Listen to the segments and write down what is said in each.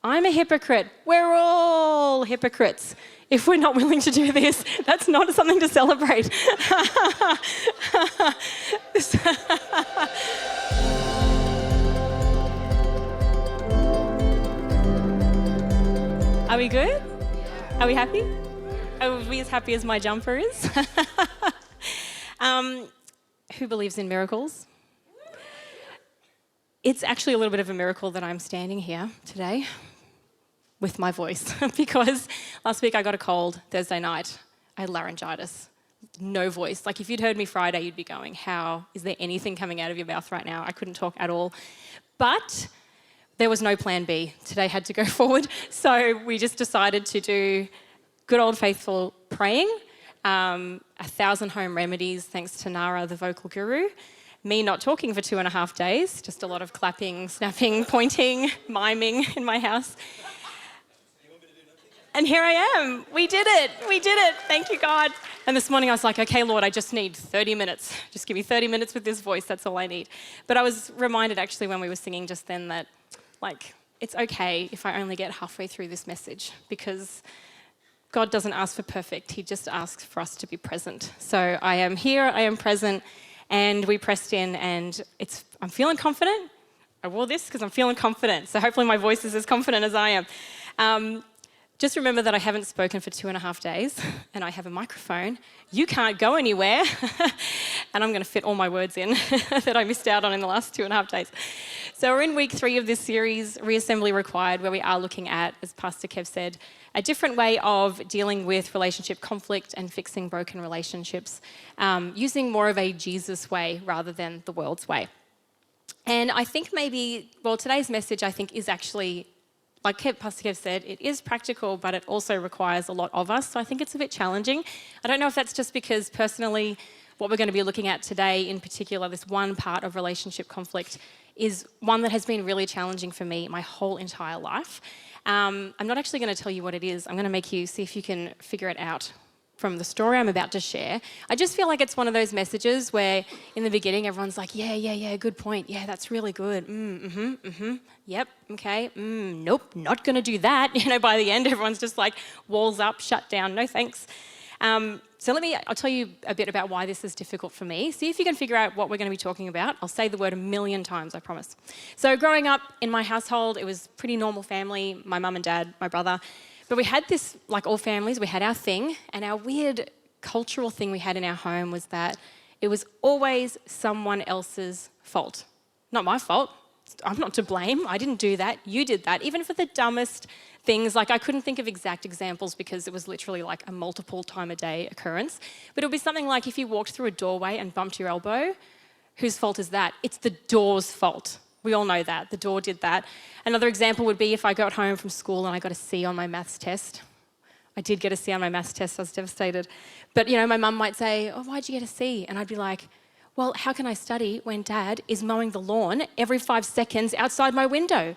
I'm a hypocrite. We're all hypocrites. If we're not willing to do this, that's not something to celebrate. Are we good? Are we happy? Are we as happy as my jumper is? Who believes in miracles? It's actually a little bit of a miracle that I'm standing here today with my voice because last week I got a cold Thursday night. I had laryngitis, no voice. Like if you'd heard me Friday, you'd be going, how, is there anything coming out of your mouth right now? I couldn't talk at all. But there was no plan B. Today had to go forward. So we just decided to do good old faithful praying, 1,000 home remedies thanks to Nara, the vocal guru. Me not talking for 2.5 days, just a lot of clapping, snapping, pointing, miming in my house. And here I am. We did it. We did it. Thank you, God. And this morning I was like, okay, Lord, I just need 30 minutes. Just give me 30 minutes with this voice. That's all I need. But I was reminded actually when we were singing just then that, like, it's okay if I only get halfway through this message because God doesn't ask for perfect. He just asks for us to be present. So I am here. I am present. And we pressed in and I'm feeling confident. I wore this because I'm feeling confident. So hopefully my voice is as confident as I am. Just remember that I haven't spoken for 2.5 days and I have a microphone. You can't go anywhere. And I'm going to fit all my words in that I missed out on in the last 2.5 days. So we're in week 3 of this series, Reassembly Required, where we are looking at, as Pastor Kev said, a different way of dealing with relationship conflict and fixing broken relationships, using more of a Jesus way rather than the world's way. And I think today's message I think is actually, like Pastor Kev said, it is practical, but it also requires a lot of us. So I think it's a bit challenging. I don't know if that's just because personally, what we're going to be looking at today in particular, this one part of relationship conflict, is one that has been really challenging for me my whole entire life. I'm not actually going to tell you what it is. I'm going to make you see if you can figure it out from the story I'm about to share. I just feel like it's one of those messages where in the beginning everyone's like, yeah, good point. Yeah, that's really good. Yep, okay. Nope, not going to do that. By the end, everyone's just like walls up, shut down, no thanks. So I'll tell you a bit about why this is difficult for me. See if you can figure out what we're going to be talking about. I'll say the word 1,000,000 times, I promise. So growing up in my household, it was pretty normal family, my mum and dad, my brother. But we had this, like all families, we had our thing, and our weird cultural thing we had in our home was that it was always someone else's fault. Not my fault. I'm not to blame. I didn't do that. You did that. Even for the dumbest things, like I couldn't think of exact examples because it was literally like a multiple time a day occurrence. But it would be something like if you walked through a doorway and bumped your elbow, whose fault is that? It's the door's fault. We all know that. The door did that. Another example would be if I got home from school and I got a C on my maths test. I did get a C on my maths test. I was devastated. But, my mum might say, oh, why'd you get a C? And I'd be like, well, how can I study when Dad is mowing the lawn every 5 seconds outside my window?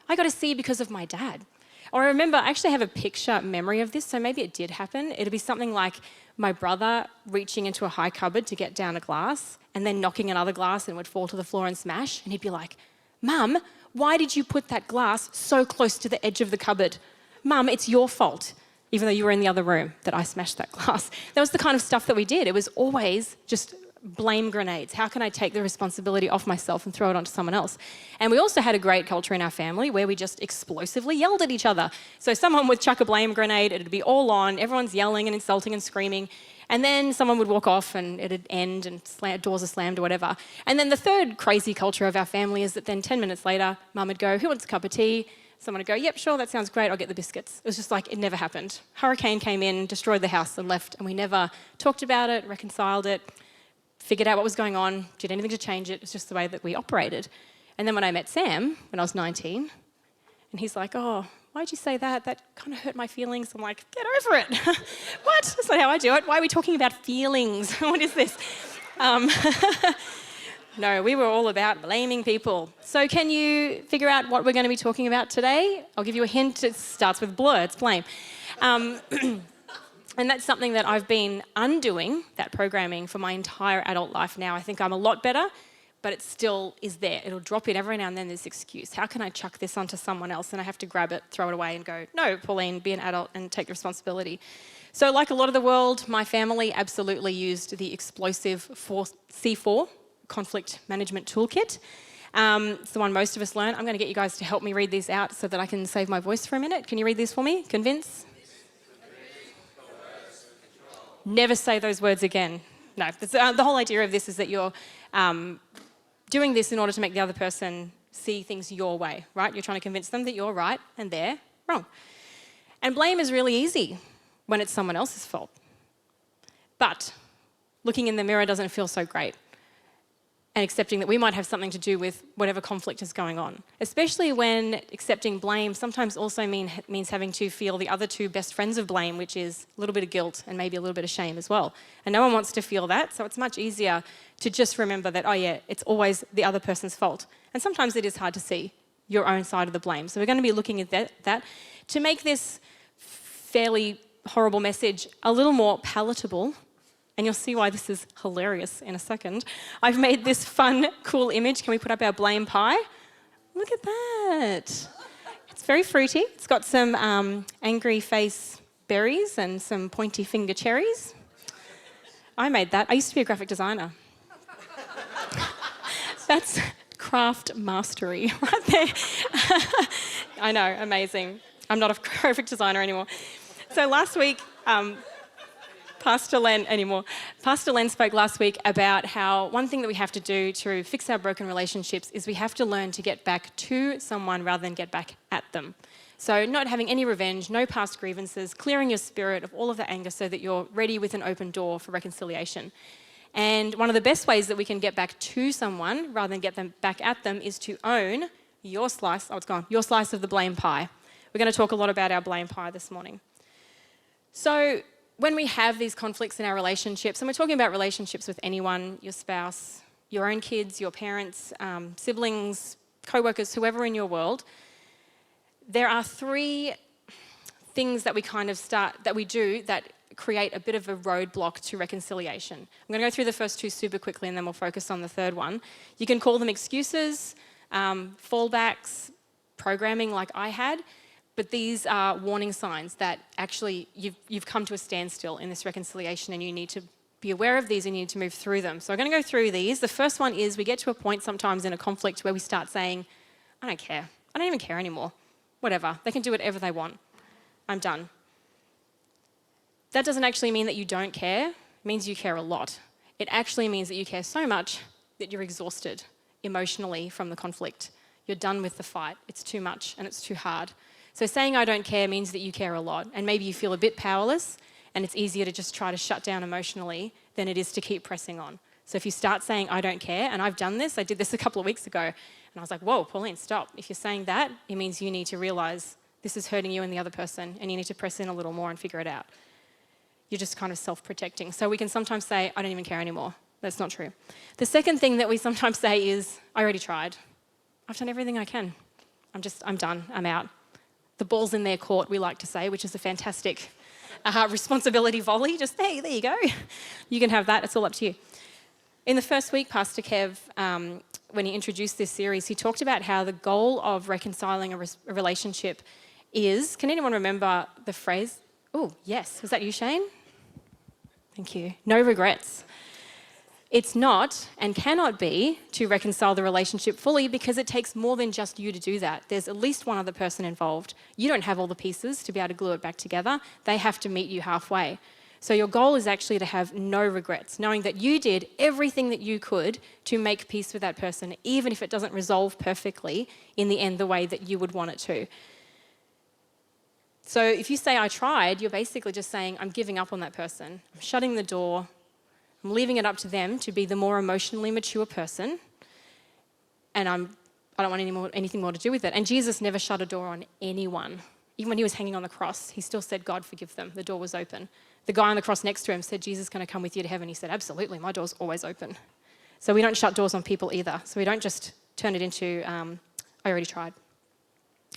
I got a C because of my dad. Or I remember, I actually have a picture memory of this, so maybe it did happen. It'd be something like my brother reaching into a high cupboard to get down a glass and then knocking another glass and it would fall to the floor and smash. And he'd be like, Mum, why did you put that glass so close to the edge of the cupboard? Mum, it's your fault, even though you were in the other room that I smashed that glass. That was the kind of stuff that we did. It was always just blame grenades. How can I take the responsibility off myself and throw it onto someone else? And we also had a great culture in our family where we just explosively yelled at each other. So someone would chuck a blame grenade, it'd be all on, everyone's yelling and insulting and screaming. And then someone would walk off and it'd end and doors are slammed or whatever. And then the third crazy culture of our family is that then 10 minutes later, Mum would go, who wants a cup of tea? Someone would go, yep, sure, that sounds great, I'll get the biscuits. It was just like, it never happened. Hurricane came in, destroyed the house and left, and we never talked about it, reconciled it, figured out what was going on, did anything to change it. It was just the way that we operated. And then when I met Sam, when I was 19, and he's like, oh, why'd you say that? That kind of hurt my feelings. I'm like, get over it. What? That's not how I do it. Why are we talking about feelings? What is this? No, we were all about blaming people. So can you figure out what we're going to be talking about today? I'll give you a hint. It starts with blur. It's blame. And that's something that I've been undoing, that programming, for my entire adult life now. I think I'm a lot better, but it still is there. It'll drop in every now and then, this excuse. How can I chuck this onto someone else? And I have to grab it, throw it away and go, no, Pauline, be an adult and take responsibility. So like a lot of the world, my family absolutely used the explosive C4 conflict management toolkit. It's the one most of us learn. I'm going to get you guys to help me read these out so that I can save my voice for a minute. Can you read these for me? Convince? Never say those words again. No, the whole idea of this is that you're doing this in order to make the other person see things your way, right? You're trying to convince them that you're right and they're wrong. And blame is really easy when it's someone else's fault. But looking in the mirror doesn't feel so great. And accepting that we might have something to do with whatever conflict is going on. Especially when accepting blame sometimes also means having to feel the other two best friends of blame, which is a little bit of guilt and maybe a little bit of shame as well. And no one wants to feel that, so it's much easier to just remember that, oh yeah, it's always the other person's fault. And sometimes it is hard to see your own side of the blame. So we're going to be looking at that to make this fairly horrible message a little more palatable. And you'll see why this is hilarious in a second. I've made this fun, cool image. Can we put up our blame pie? Look at that. It's very fruity. It's got some angry face berries and some pointy finger cherries. I made that. I used to be a graphic designer. That's craft mastery right there. I know, amazing. I'm not a graphic designer anymore. So last week, Pastor Len spoke last week about how one thing that we have to do to fix our broken relationships is we have to learn to get back to someone rather than get back at them. So not having any revenge, no past grievances, clearing your spirit of all of the anger so that you're ready with an open door for reconciliation. And one of the best ways that we can get back to someone rather than get them back at them is to own your slice, your slice of the blame pie. We're going to talk a lot about our blame pie this morning. So when we have these conflicts in our relationships, and we're talking about relationships with anyone, your spouse, your own kids, your parents, siblings, co-workers, whoever in your world, there are three things that we do that create a bit of a roadblock to reconciliation. I'm going to go through the first two super quickly and then we'll focus on the third one. You can call them excuses, fallbacks, programming like I had. But these are warning signs that actually you've come to a standstill in this reconciliation and you need to be aware of these and you need to move through them. So I'm going to go through these. The first one is we get to a point sometimes in a conflict where we start saying, I don't care. I don't even care anymore. Whatever. They can do whatever they want. I'm done. That doesn't actually mean that you don't care. It means you care a lot. It actually means that you care so much that you're exhausted emotionally from the conflict. You're done with the fight. It's too much and it's too hard. So saying I don't care means that you care a lot and maybe you feel a bit powerless and it's easier to just try to shut down emotionally than it is to keep pressing on. So if you start saying I don't care, and I've done this, I did this a couple of weeks ago, and I was like, whoa, Pauline, stop. If you're saying that, it means you need to realise this is hurting you and the other person and you need to press in a little more and figure it out. You're just kind of self-protecting. So we can sometimes say, I don't even care anymore. That's not true. The second thing that we sometimes say is, I already tried. I've done everything I can. I'm done, I'm out. The ball's in their court, we like to say, which is a fantastic responsibility volley. Just, hey, there you go. You can have that. It's all up to you. In the first week, Pastor Kev, when he introduced this series, he talked about how the goal of reconciling a relationship is, can anyone remember the phrase? Oh, yes. Was that you, Shane? Thank you. No regrets. It's not and cannot be to reconcile the relationship fully because it takes more than just you to do that. There's at least one other person involved. You don't have all the pieces to be able to glue it back together. They have to meet you halfway. So your goal is actually to have no regrets, knowing that you did everything that you could to make peace with that person, even if it doesn't resolve perfectly in the end the way that you would want it to. So if you say I tried, you're basically just saying I'm giving up on that person. I'm shutting the door. I'm leaving it up to them to be the more emotionally mature person, and I don't want anything more to do with it. And Jesus never shut a door on anyone. Even when he was hanging on the cross, he still said, God, forgive them. The door was open. The guy on the cross next to him said, Jesus is going to come with you to heaven. He said, absolutely, my door's always open. So we don't shut doors on people either. So we don't just turn it into, I already tried.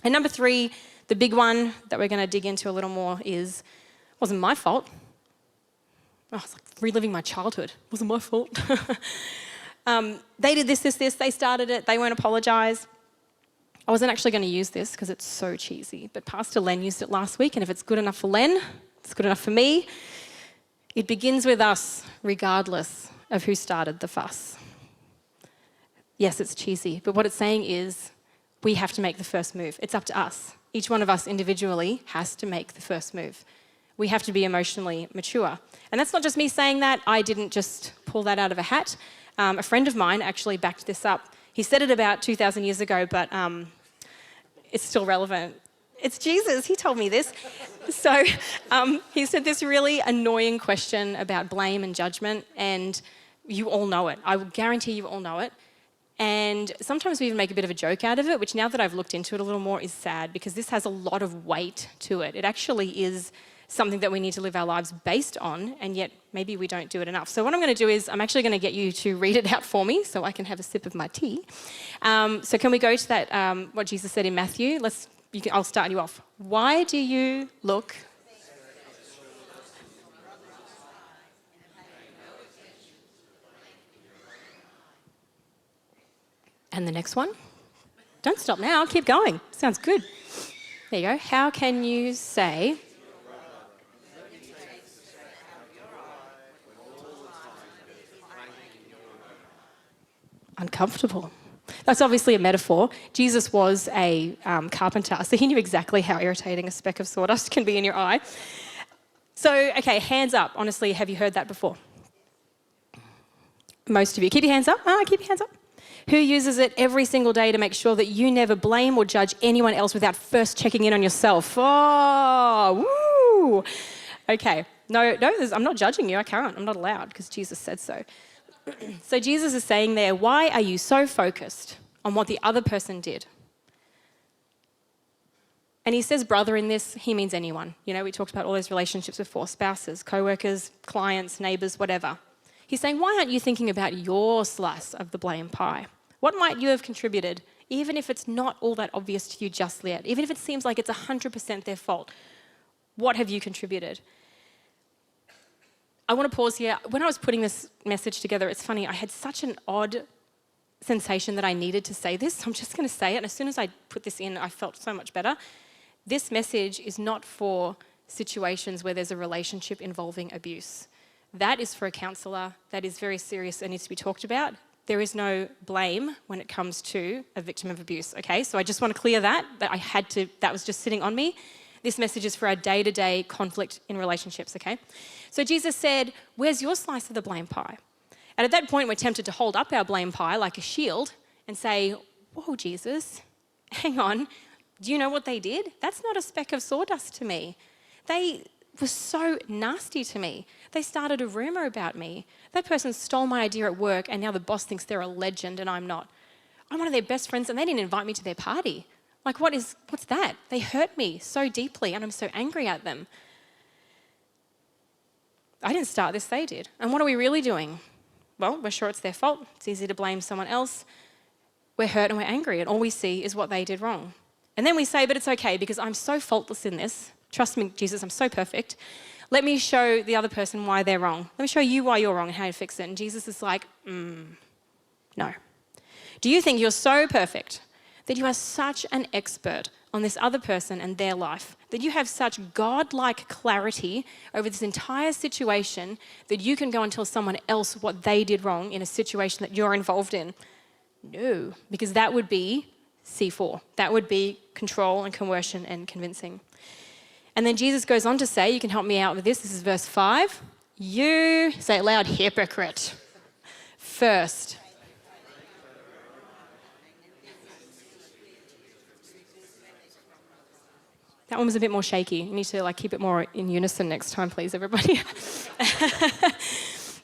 And number 3, the big one that we're going to dig into a little more is, it wasn't my fault. Oh, it's like reliving my childhood. It wasn't my fault. They did this, they started it, they won't apologise. I wasn't actually going to use this because it's so cheesy, but Pastor Len used it last week, and if it's good enough for Len, it's good enough for me. It begins with us, regardless of who started the fuss. Yes, it's cheesy, but what it's saying is we have to make the first move. It's up to us. Each one of us individually has to make the first move. We have to be emotionally mature. And that's not just me saying that. I didn't just pull that out of a hat. A friend of mine actually backed this up. He said it about 2,000 years ago, but it's still relevant. It's Jesus, he told me this. So he said this really annoying question about blame and judgment, and you all know it. I will guarantee you all know it. And sometimes we even make a bit of a joke out of it, which now that I've looked into it a little more is sad, because this has a lot of weight to it. It actually is something that we need to live our lives based on, and yet maybe we don't do it enough. So what I'm going to do is I'm actually going to get you to read it out for me so I can have a sip of my tea. So can we go to that, what Jesus said in Matthew? I'll start you off. Why do you look... And the next one. Don't stop now, keep going. Sounds good. There you go. How can you say... Uncomfortable. That's obviously a metaphor. Jesus was a carpenter, so he knew exactly how irritating a speck of sawdust can be in your eye. So, okay, hands up. Honestly, have you heard that before? Most of you. Keep your hands up. Keep your hands up. Who uses it every single day to make sure that you never blame or judge anyone else without first checking in on yourself? Oh, woo. Okay. No, I'm not judging you. I can't. I'm not allowed because Jesus said so. So Jesus is saying there, why are you so focused on what the other person did? And he says brother in this, he means anyone. You know, we talked about all those relationships before, spouses, co-workers, clients, neighbours, whatever. He's saying, why aren't you thinking about your slice of the blame pie? What might you have contributed, even if it's not all that obvious to you just yet, even if it seems like it's 100% their fault? What have you contributed? I want to pause here. When I was putting this message together, it's funny, I had such an odd sensation that I needed to say this. So I'm just going to say it. And as soon as I put this in, I felt so much better. This message is not for situations where there's a relationship involving abuse. That is for a counsellor. That is very serious and needs to be talked about. There is no blame when it comes to a victim of abuse, okay? So I just want to clear that that was just sitting on me. This message is for our day-to-day conflict in relationships, okay? So Jesus said, where's your slice of the blame pie? And at that point, we're tempted to hold up our blame pie like a shield and say, whoa, Jesus, hang on. Do you know what they did? That's not a speck of sawdust to me. They were so nasty to me. They started a rumour about me. That person stole my idea at work and now the boss thinks they're a legend and I'm not. I'm one of their best friends and they didn't invite me to their party. Like, what's that? They hurt me so deeply and I'm so angry at them. I didn't start this, they did. And what are we really doing? Well, we're sure it's their fault. It's easy to blame someone else. We're hurt and we're angry and all we see is what they did wrong. And then we say, but it's okay because I'm so faultless in this. Trust me, Jesus, I'm so perfect. Let me show the other person why they're wrong. Let me show you why you're wrong and how to fix it. And Jesus is like, no. Do you think you're so perfect that you are such an expert on this other person and their life, that you have such God-like clarity over this entire situation that you can go and tell someone else what they did wrong in a situation that you're involved in? No, because that would be C4. That would be control and coercion and convincing. And then Jesus goes on to say, you can help me out with this. This is verse 5. You, say it loud, hypocrite. First. That one was a bit more shaky. You need to keep it more in unison next time, please, everybody.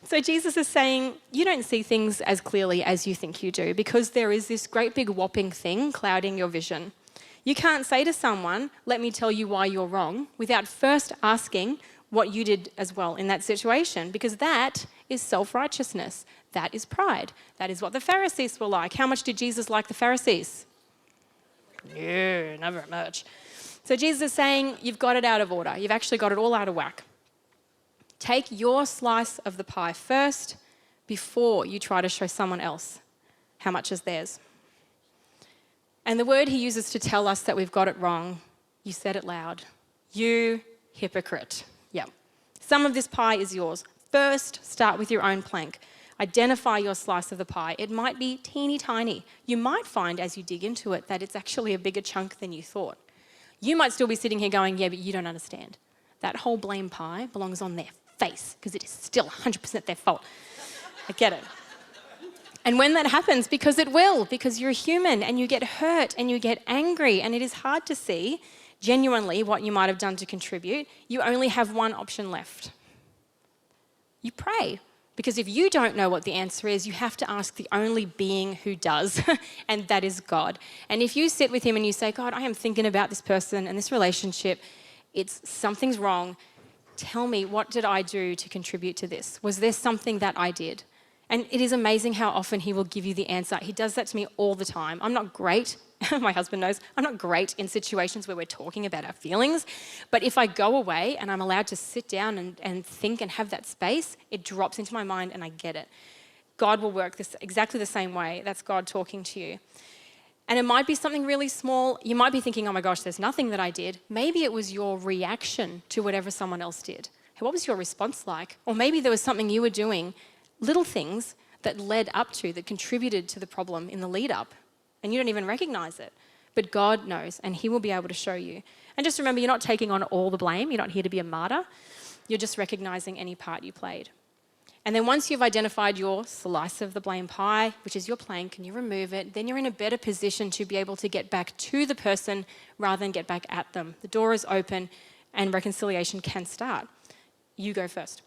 So Jesus is saying, you don't see things as clearly as you think you do because there is this great big whopping thing clouding your vision. You can't say to someone, let me tell you why you're wrong, without first asking what you did as well in that situation, because that is self-righteousness. That is pride. That is what the Pharisees were like. How much did Jesus like the Pharisees? No, not very much. So Jesus is saying, you've got it out of order. You've actually got it all out of whack. Take your slice of the pie first before you try to show someone else how much is theirs. And the word he uses to tell us that we've got it wrong, you said it loud. You hypocrite. Yeah. Some of this pie is yours. First, start with your own plank. Identify your slice of the pie. It might be teeny tiny. You might find as you dig into it that it's actually a bigger chunk than you thought. You might still be sitting here going, yeah, but you don't understand. That whole blame pie belongs on their face because it is still 100% their fault. I get it. And when that happens, because it will, because you're human and you get hurt and you get angry and it is hard to see genuinely what you might have done to contribute, you only have one option left. You pray. Because if you don't know what the answer is, you have to ask the only being who does, and that is God. And if you sit with him and you say, God, I am thinking about this person and this relationship, something's wrong. Tell me, what did I do to contribute to this? Was there something that I did? And it is amazing how often he will give you the answer. He does that to me all the time. I'm not great, my husband knows, I'm not great in situations where we're talking about our feelings. But if I go away and I'm allowed to sit down and think and have that space, it drops into my mind and I get it. God will work this exactly the same way. That's God talking to you. And it might be something really small. You might be thinking, oh my gosh, there's nothing that I did. Maybe it was your reaction to whatever someone else did. What was your response like? Or maybe there was something you were doing, little things that led up to, that contributed to the problem in the lead up, and you don't even recognize it. But God knows, and he will be able to show you. And just remember, you're not taking on all the blame. You're not here to be a martyr. You're just recognizing any part you played. And then once you've identified your slice of the blame pie, which is your plank, and you remove it, then you're in a better position to be able to get back to the person rather than get back at them. The door is open and reconciliation can start. You go first.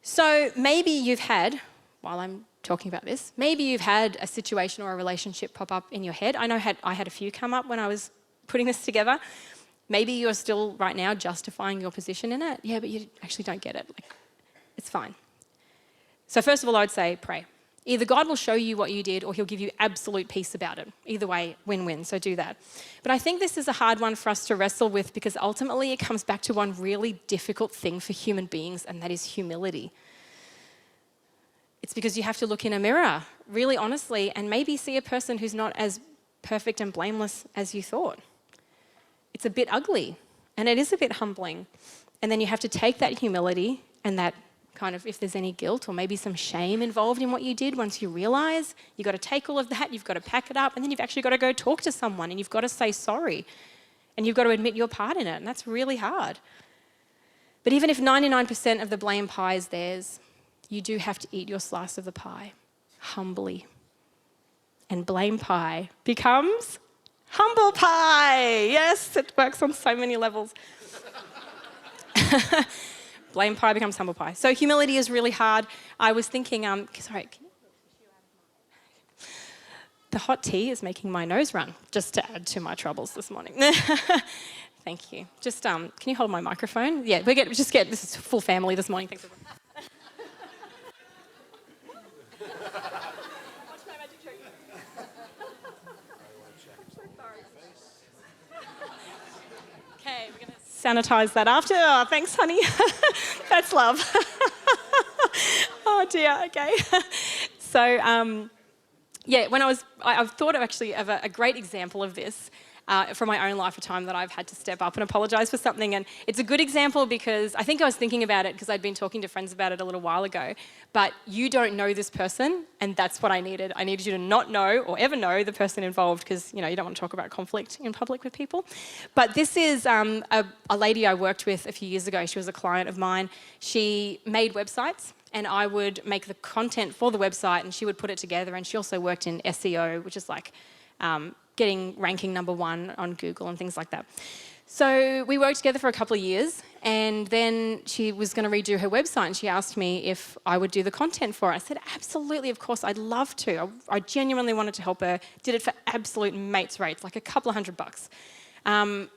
So maybe you've had, while I'm talking about this, maybe you've had a situation or a relationship pop up in your head. I know I had a few come up when I was putting this together. Maybe you're still right now justifying your position in it. Yeah, but you actually don't get it. It's fine. So first of all, I would say pray. Either God will show you what you did or he'll give you absolute peace about it. Either way, win-win, so do that. But I think this is a hard one for us to wrestle with because ultimately it comes back to one really difficult thing for human beings, and that is humility. It's because you have to look in a mirror, really honestly, and maybe see a person who's not as perfect and blameless as you thought. It's a bit ugly, and it is a bit humbling. And then you have to take that humility and that kind of, if there's any guilt or maybe some shame involved in what you did, once you realise, you've got to take all of that, you've got to pack it up, and then you've actually got to go talk to someone and you've got to say sorry and you've got to admit your part in it, and that's really hard. But even if 99% of the blame pie is theirs, you do have to eat your slice of the pie humbly. And blame pie becomes humble pie. Yes, it works on so many levels. Blame pie becomes humble pie. So humility is really hard. I was thinking, the hot tea is making my nose run, just to add to my troubles this morning. Thank you. Just, can you hold my microphone? Yeah, this is full family this morning. Thanks, everyone. Watch my magic trick. Okay, we're going to sanitize that after. Oh, thanks, honey. That's love. Oh, dear. Okay. So, when I thought of actually of a great example of this from my own life, a time that I've had to step up and apologise for something. And it's a good example because I think I was thinking about it because I'd been talking to friends about it a little while ago. But you don't know this person, and that's what I needed. I needed you to not know or ever know the person involved because, you don't want to talk about conflict in public with people. But this is a lady I worked with a few years ago. She was a client of mine. She made websites, and I would make the content for the website and she would put it together. And she also worked in SEO, which is like getting ranking #1 on Google and things like that. So we worked together for a couple of years, and then she was going to redo her website and she asked me if I would do the content for her. I said, absolutely, of course, I'd love to. I genuinely wanted to help her. Did it for absolute mates rates, like a couple of $100.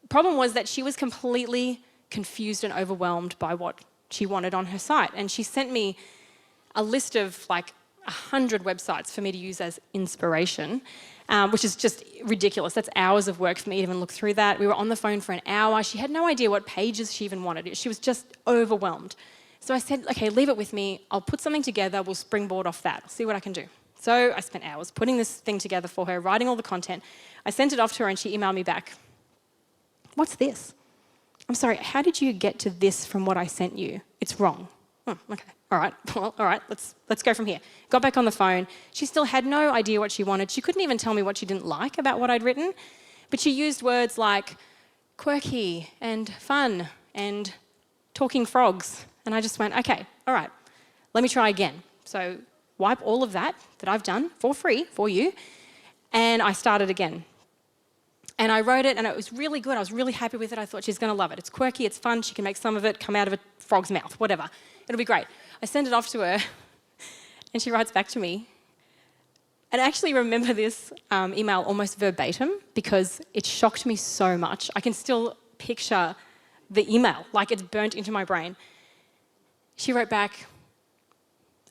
Problem was that she was completely confused and overwhelmed by what she wanted on her site. And she sent me a list of like 100 websites for me to use as inspiration, which is just ridiculous. That's hours of work for me to even look through that. We were on the phone for an hour. She had no idea what pages she even wanted. She was just overwhelmed. So I said, okay, leave it with me. I'll put something together. We'll springboard off that. I'll see what I can do. So I spent hours putting this thing together for her, writing all the content. I sent it off to her and she emailed me back. What's this? I'm sorry, how did you get to this from what I sent you? It's wrong. Oh, okay, all right, well, all right, let's go from here. Got back on the phone. She still had no idea what she wanted. She couldn't even tell me what she didn't like about what I'd written, but she used words like quirky and fun and talking frogs. And I just went, okay, all right, let me try again. So wipe all of that I've done for free for you, and I started again. And I wrote it, and it was really good. I was really happy with it. I thought she's going to love it. It's quirky, it's fun. She can make some of it come out of a frog's mouth, whatever. It'll be great. I send it off to her, and she writes back to me. And I actually remember this email almost verbatim because it shocked me so much. I can still picture the email, like it's burnt into my brain. She wrote back,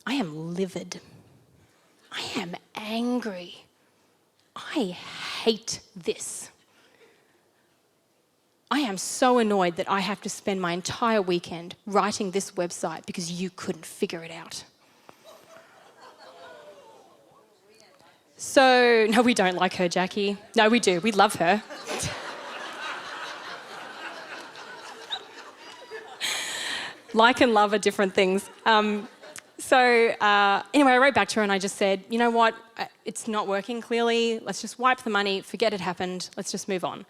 I am livid. I am angry. I hate this. I am so annoyed that I have to spend my entire weekend writing this website because you couldn't figure it out. So, no, we don't like her, Jackie. No, we do. We love her. Like and love are different things. Anyway, I wrote back to her and I just said, you know what, it's not working clearly. Let's just wipe the money, forget it happened. Let's just move on.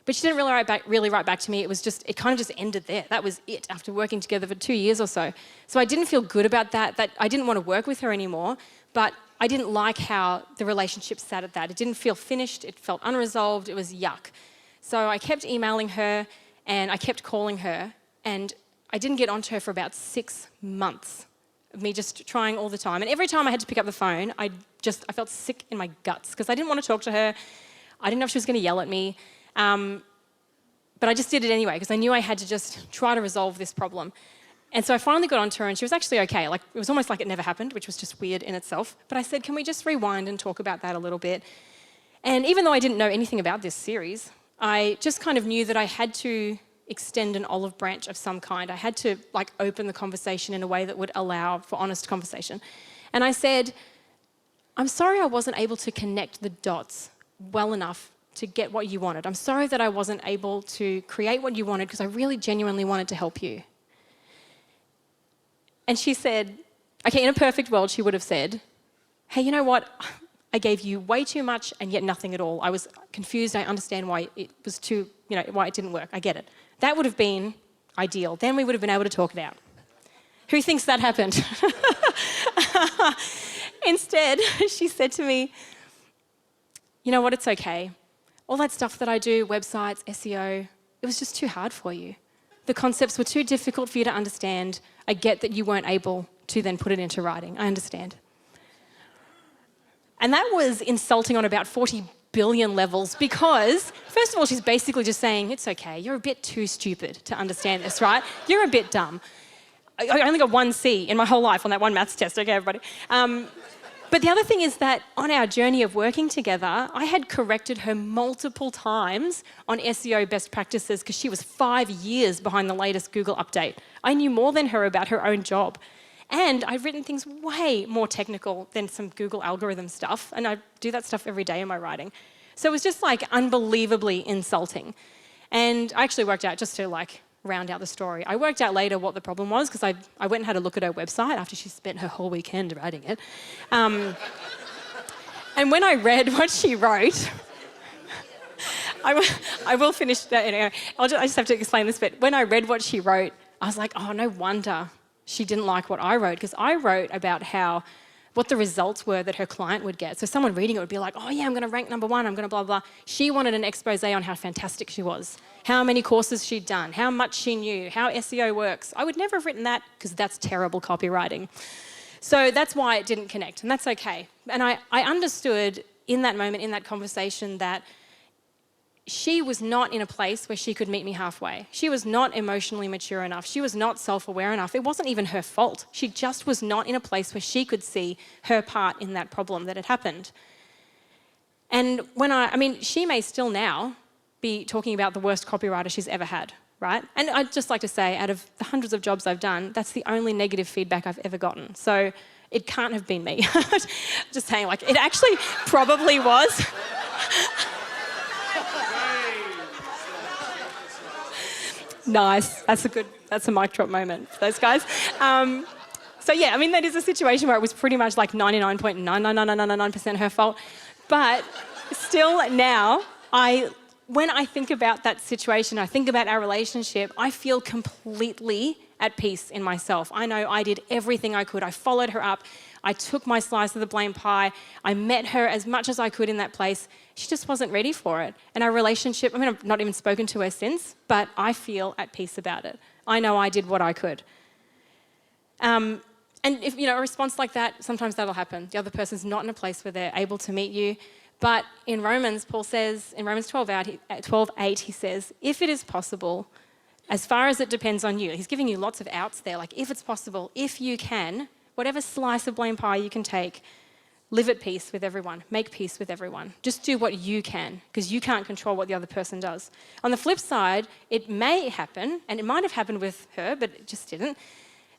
But she didn't really write back to me. It kind of just ended there. That was it after working together for 2 years or so. So I didn't feel good about that I didn't want to work with her anymore, but I didn't like how the relationship sat at that. It didn't feel finished. It felt unresolved. It was yuck. So I kept emailing her and I kept calling her, and I didn't get onto her for about 6 months of me just trying all the time. And every time I had to pick up the phone, I felt sick in my guts because I didn't want to talk to her. I didn't know if she was going to yell at me. But I just did it anyway because I knew I had to just try to resolve this problem. And so I finally got onto her and she was actually okay. Like, it was almost like it never happened, which was just weird in itself. But I said, can we just rewind and talk about that a little bit? And even though I didn't know anything about this series, I just kind of knew that I had to extend an olive branch of some kind. I had to open the conversation in a way that would allow for honest conversation. And I said, I'm sorry I wasn't able to connect the dots well enough to get what you wanted. I'm sorry that I wasn't able to create what you wanted because I really genuinely wanted to help you. And she said, okay, in a perfect world, she would have said, hey, you know what? I gave you way too much and yet nothing at all. I was confused. I understand why it was why it didn't work. I get it. That would have been ideal. Then we would have been able to talk it out. Who thinks that happened? Instead, she said to me, you know what, it's okay. All that stuff that I do, websites, SEO, it was just too hard for you. The concepts were too difficult for you to understand. I get that you weren't able to then put it into writing. I understand. And that was insulting on about 40 billion levels because, first of all, she's basically just saying, it's okay, you're a bit too stupid to understand this, right? You're a bit dumb. I only got 1 C in my whole life on that one maths test, okay, everybody? But the other thing is that on our journey of working together, I had corrected her multiple times on SEO best practices because she was 5 years behind the latest Google update. I knew more than her about her own job. And I'd written things way more technical than some Google algorithm stuff, and I do that stuff every day in my writing. So it was just unbelievably insulting. And I actually worked out, just to round out the story, I worked out later what the problem was because I went and had a look at her website after she spent her whole weekend writing it. And when I read what she wrote, I will finish that anyway. I just have to explain this bit. When I read what she wrote, I was like, oh, no wonder she didn't like what I wrote, because I wrote about what the results were that her client would get. So someone reading it would be like, oh yeah, I'm going to rank number 1, I'm going to blah, blah. She wanted an expose on how fantastic she was, how many courses she'd done, how much she knew, how SEO works. I would never have written that because that's terrible copywriting. So that's why it didn't connect, and that's okay. And I understood in that moment, in that conversation, that she was not in a place where she could meet me halfway. She was not emotionally mature enough. She was not self-aware enough. It wasn't even her fault. She just was not in a place where she could see her part in that problem that had happened. And she may still now be talking about the worst copywriter she's ever had, right? And I'd just like to say, out of the hundreds of jobs I've done, that's the only negative feedback I've ever gotten. So it can't have been me. Just saying, like, it actually probably was. Nice. That's a mic drop moment for those guys. So yeah, I mean, that is a situation where it was pretty much like 99.99999% her fault. But still now, when I think about that situation, I think about our relationship, I feel completely at peace in myself. I know I did everything I could. I followed her up. I took my slice of the blame pie. I met her as much as I could in that place. She just wasn't ready for it. And our relationship, I mean, I've not even spoken to her since, but I feel at peace about it. I know I did what I could. And if, a response like that, sometimes that'll happen. The other person's not in a place where they're able to meet you. But in Romans, Paul says, in Romans 12:8, he says, if it is possible, as far as it depends on you, he's giving you lots of outs there, like if it's possible, if you can, whatever slice of blame pie you can take, live at peace with everyone, make peace with everyone. Just do what you can, because you can't control what the other person does. On the flip side, it may happen, and it might have happened with her, but it just didn't,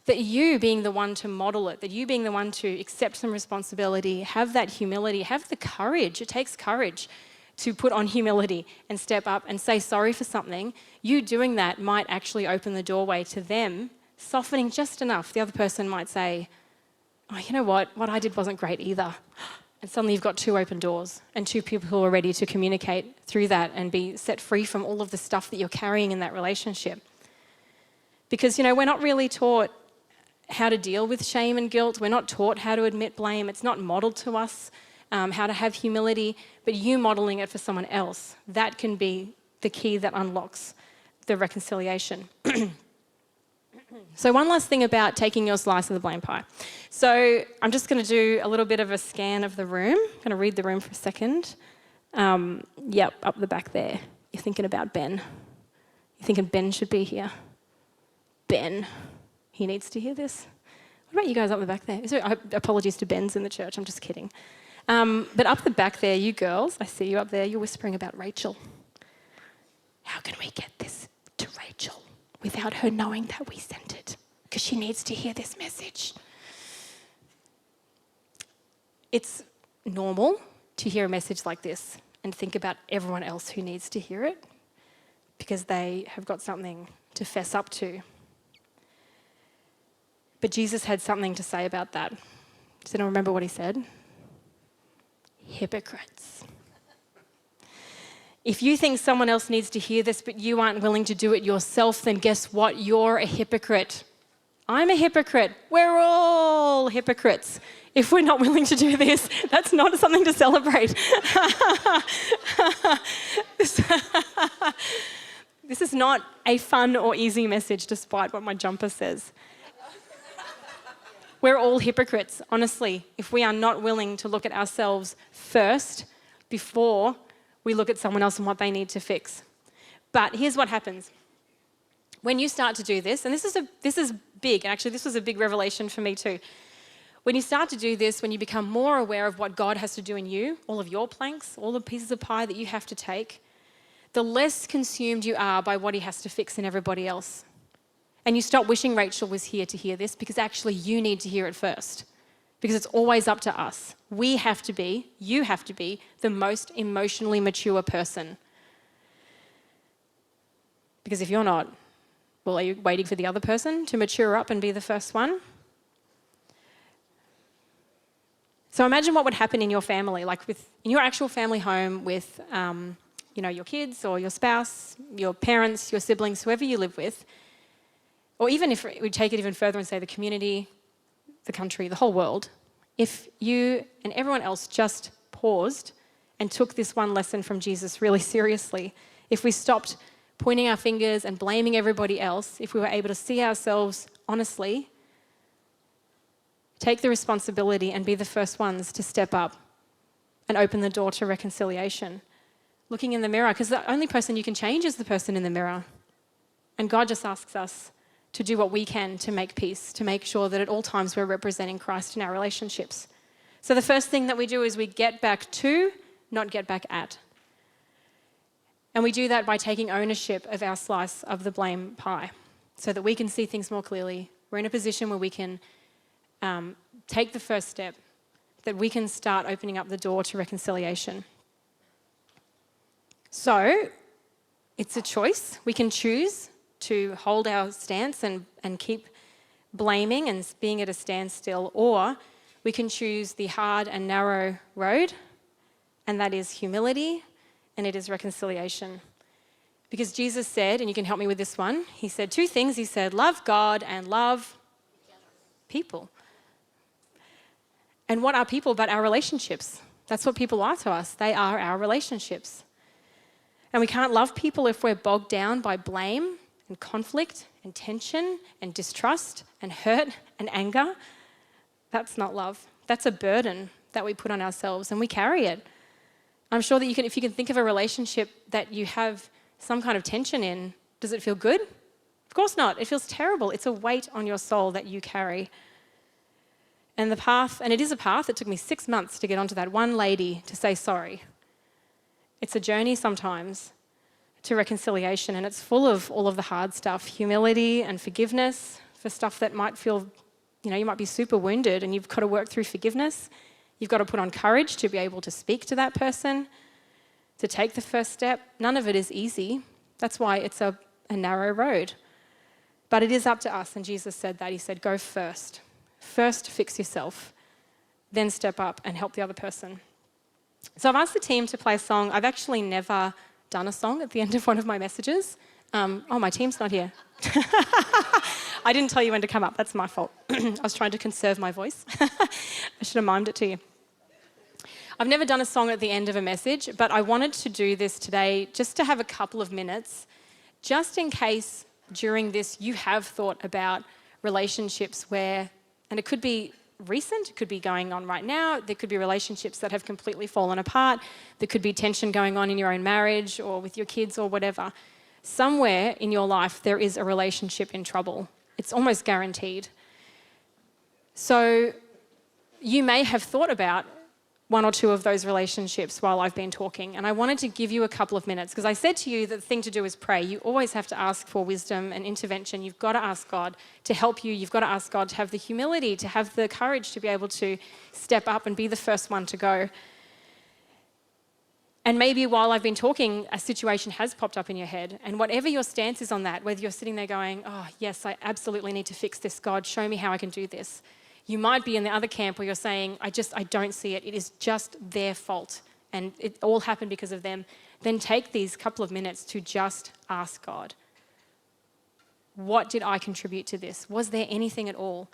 that you being the one to model it, that you being the one to accept some responsibility, have that humility, have the courage. It takes courage to put on humility and step up and say sorry for something. You doing that might actually open the doorway to them softening just enough. The other person might say, oh, you know what I did wasn't great either. And suddenly you've got two open doors and two people who are ready to communicate through that and be set free from all of the stuff that you're carrying in that relationship. Because, we're not really taught how to deal with shame and guilt. We're not taught how to admit blame. It's not modeled to us how to have humility, but you modeling it for someone else, that can be the key that unlocks the reconciliation. So one last thing about taking your slice of the blame pie. So I'm just going to do a little bit of a scan of the room. I'm going to read the room for a second. Yep, up the back there. You're thinking about Ben. You're thinking Ben should be here. Ben, he needs to hear this. What about you guys up the back there? Apologies to Bens in the church, I'm just kidding. But up the back there, you girls, I see you up there, you're whispering about Rachel. How can we get this to Rachel without her knowing that we sent it? Because she needs to hear this message. It's normal to hear a message like this and think about everyone else who needs to hear it because they have got something to fess up to. But Jesus had something to say about that. Does anyone remember what he said? Hypocrites. If you think someone else needs to hear this, but you aren't willing to do it yourself, then guess what? You're a hypocrite. I'm a hypocrite. We're all hypocrites. If we're not willing to do this, that's not something to celebrate. This is not a fun or easy message, despite what my jumper says. We're all hypocrites, honestly, if we are not willing to look at ourselves first before we look at someone else and what they need to fix. But here's what happens. When you start to do this, and this is big, and actually this was a big revelation for me too. When you start to do this, when you become more aware of what God has to do in you, all of your planks, all the pieces of pie that you have to take, the less consumed you are by what he has to fix in everybody else. And you stop wishing Rachel was here to hear this because actually you need to hear it first. Because it's always up to us. You have to be the most emotionally mature person. Because if you're not, well, are you waiting for the other person to mature up and be the first one? So imagine what would happen in your family, in your actual family home with, your kids or your spouse, your parents, your siblings, whoever you live with. Or even if we take it even further and say the community, the country, the whole world, if you and everyone else just paused and took this one lesson from Jesus really seriously, if we stopped pointing our fingers and blaming everybody else, if we were able to see ourselves honestly, take the responsibility and be the first ones to step up and open the door to reconciliation. Looking in the mirror, because the only person you can change is the person in the mirror. And God just asks us to do what we can to make peace, to make sure that at all times we're representing Christ in our relationships. So the first thing that we do is we get back to, not get back at. And we do that by taking ownership of our slice of the blame pie so that we can see things more clearly. We're in a position where we can take the first step, that we can start opening up the door to reconciliation. So it's a choice. We can choose to hold our stance and keep blaming and being at a standstill, or we can choose the hard and narrow road, and that is humility, and it is reconciliation. Because Jesus said, and you can help me with this one, he said two things. He said, love God and love people. And what are people but our relationships? That's what people are to us. They are our relationships. And we can't love people if we're bogged down by blame and conflict and tension and distrust and hurt and anger. That's not love. That's a burden that we put on ourselves, and we carry it. I'm sure that if you can think of a relationship that you have some kind of tension in, does it feel good? Of course not. It feels terrible. It's a weight on your soul that you carry. And the path, and it is a path, it took me 6 months to get onto that one lady to say sorry. It's a journey sometimes to reconciliation, and it's full of all of the hard stuff, humility and forgiveness for stuff that might feel, you might be super wounded, and you've got to work through forgiveness. You've got to put on courage to be able to speak to that person, to take the first step. None of it is easy. That's why it's a narrow road. But it is up to us, and Jesus said that. He said, go first. First fix yourself, then step up and help the other person. So I've asked the team to play a song. I've actually never done a song at the end of one of my messages. My team's not here. I didn't tell you when to come up. That's my fault. I was trying to conserve my voice. I should have mimed it to you. I've never done a song at the end of a message, but I wanted to do this today just to have a couple of minutes, just in case during this you have thought about relationships where, and it could be recent, it could be going on right now, there could be relationships that have completely fallen apart, there could be tension going on in your own marriage or with your kids or whatever. Somewhere in your life there is a relationship in trouble. It's almost guaranteed. So you may have thought about one or two of those relationships while I've been talking, and I wanted to give you a couple of minutes because I said to you that the thing to do is pray. You always have to ask for wisdom and intervention. You've got to ask God to help you. You've got to ask God to have the humility, to have the courage to be able to step up and be the first one to go. And maybe while I've been talking, a situation has popped up in your head, and whatever your stance is on that, whether you're sitting there going, oh yes, I absolutely need to fix this, God, show me how I can do this. You might be in the other camp where you're saying, I don't see it. It is just their fault and it all happened because of them. Then take these couple of minutes to just ask God, what did I contribute to this? Was there anything at all?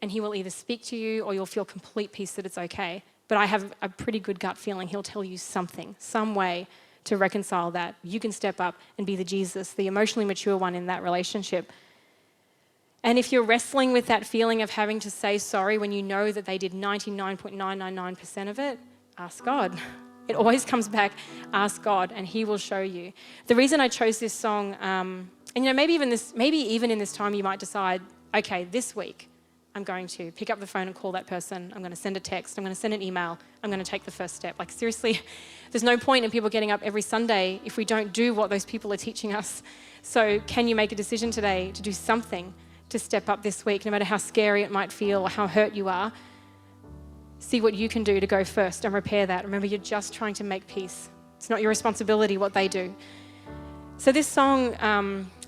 And he will either speak to you or you'll feel complete peace that it's okay. But I have a pretty good gut feeling he'll tell you something, some way to reconcile that. You can step up and be the Jesus, the emotionally mature one in that relationship. And if you're wrestling with that feeling of having to say sorry when you know that they did 99.999% of it, ask God. It always comes back, ask God, and he will show you. The reason I chose this song, and maybe even in this time you might decide, okay, this week I'm going to pick up the phone and call that person. I'm going to send a text. I'm going to send an email. I'm going to take the first step. Like seriously, there's no point in people getting up every Sunday if we don't do what those people are teaching us. So can you make a decision today to do something to step up this week, no matter how scary it might feel or how hurt you are? See what you can do to go first and repair that. Remember, you're just trying to make peace. It's not your responsibility what they do. So this song,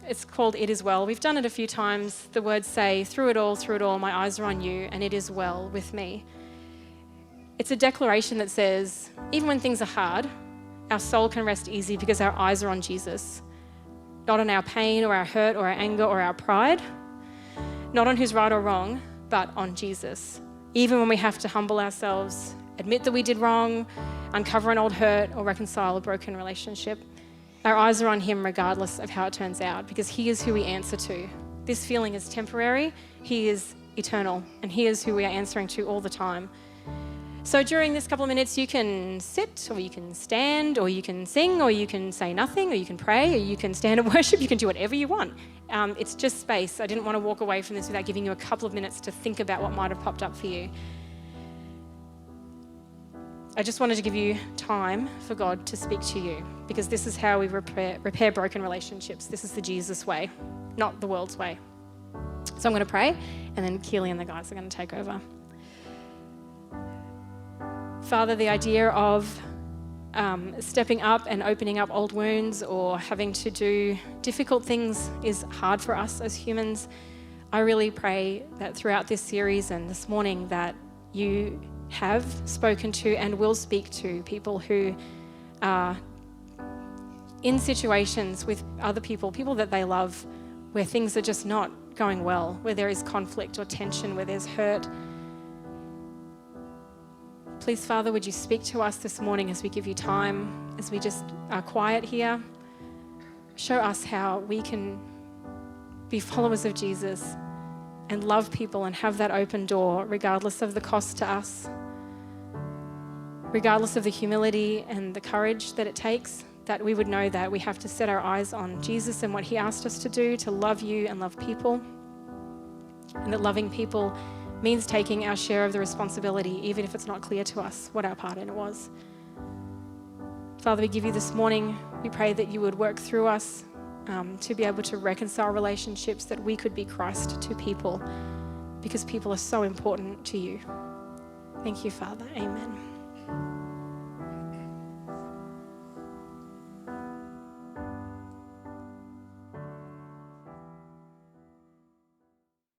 it's called It Is Well. We've done it a few times. The words say, through it all, my eyes are on you, and it is well with me. It's a declaration that says, even when things are hard, our soul can rest easy because our eyes are on Jesus. Not on our pain or our hurt or our anger or our pride. Not on who's right or wrong, but on Jesus. Even when we have to humble ourselves, admit that we did wrong, uncover an old hurt, or reconcile a broken relationship, our eyes are on him regardless of how it turns out, because he is who we answer to. This feeling is temporary, he is eternal, and he is who we are answering to all the time. So during this couple of minutes, you can sit, or you can stand, or you can sing, or you can say nothing, or you can pray, or you can stand and worship. You can do whatever you want. It's just space. I didn't want to walk away from this without giving you a couple of minutes to think about what might have popped up for you. I just wanted to give you time for God to speak to you, because this is how we repair broken relationships. This is the Jesus way, not the world's way. So I'm going to pray, and then Keely and the guys are going to take over. Father, the idea of stepping up and opening up old wounds or having to do difficult things is hard for us as humans. I really pray that throughout this series and this morning that you have spoken to and will speak to people who are in situations with other people that they love, where things are just not going well, where there is conflict or tension, where there's hurt. Please, Father, would you speak to us this morning as we give you time, as we just are quiet here? Show us how we can be followers of Jesus and love people and have that open door regardless of the cost to us, regardless of the humility and the courage that it takes, that we would know that we have to set our eyes on Jesus and what he asked us to do, to love you and love people, and that loving people means taking our share of the responsibility, even if it's not clear to us what our part in it was. Father, we give you this morning, we pray that you would work through us to be able to reconcile relationships, that we could be Christ to people, because people are so important to you. Thank you, Father. Amen.